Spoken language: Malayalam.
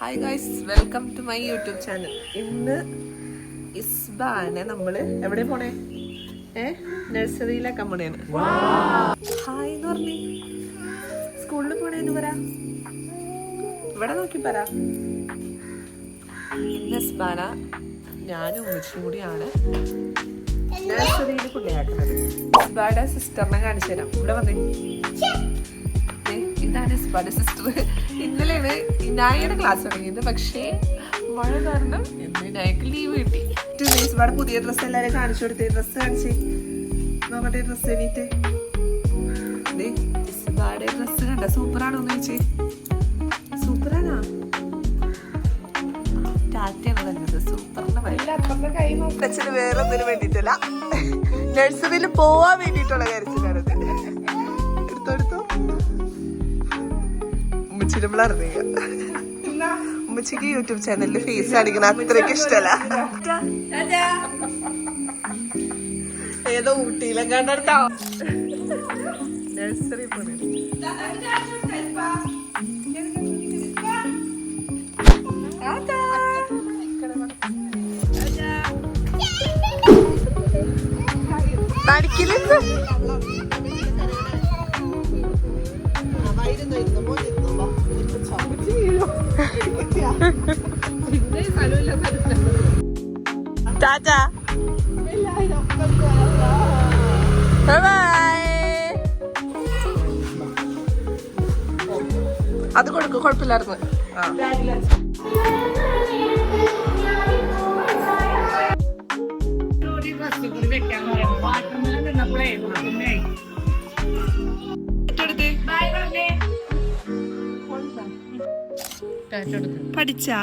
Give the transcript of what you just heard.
Hi guys, welcome to my YouTube channel. ഇന്ന് ഇസ്ബാനെ നമ്മള് എവിടെ പോണേ? നഴ്സറിയിലൊക്കെ പോണേന്ന്. ഹായ് എന്ന് പറഞ്ഞേ. സ്കൂളിൽ പോണേന്ന് പറ. ഇവിടെ നോക്കി പറ. ഇന്ന് ഇസ്ബാന ഞാനും ഉമ്മച്ചും കൂടിയാണ് നഴ്സറിയിൽ കൊണ്ടുപോയാക്കുന്നത്. ഇസ്ബായുടെ സിസ്റ്ററിനെ കാണിച്ചു തരാം. ഇവിടെ വന്നേ. ഇതാണ് ഇസ്ബാന്റെ സിസ്റ്റർ. ഇന്നലെയാണ് ഇനായയുടെ ക്ലാസ് തുടങ്ങിയത്. പക്ഷേ മഴ കാരണം ഇന്ന് ഇനായക്ക് ലീവ് കിട്ടി. ഇസ്ബാടെ പുതിയ ഡ്രസ്സ് എല്ലാവരും കാണിച്ചു കൊടുത്തേ. ഡ്രസ്സ് കാണിച്ചേ നോക്കട്ടെ. ഡ്രസ്സ് കഴിഞ്ഞിട്ട് ഇസ്ബാടെ ഡ്രസ്സ് കണ്ട സൂപ്പറാണോ എന്ന് ചോദിച്ചേ. സൂപ്പറാണോ? ടാറ്റയാണ് കണ്ടത്. സൂപ്പറിന്റെ കൈ നോക്കച്ചന് വേറെ ഒന്നിനും വേണ്ടിയിട്ടല്ല, നഴ്സറിയിൽ പോവാൻ വേണ്ടിയിട്ടുള്ള കരച്ചിലാണത്. എടുത്തോ ഉമ്മച്ചിക്ക് യൂട്യൂബ് ചാനലില് ഫേസ് അടിക്കണ അത്രയ്ക്ക് ഇഷ്ടല്ല. ഏതോ ഊട്ടിയിലും കണ്ടെടുത്തോ നഴ്സറി പോലെ. നടിക്കലുണ്ട്. ടാറ്റാ, അത് കൊടുക്കും, കുഴപ്പമില്ലായിരുന്നു. പഠിച്ചാ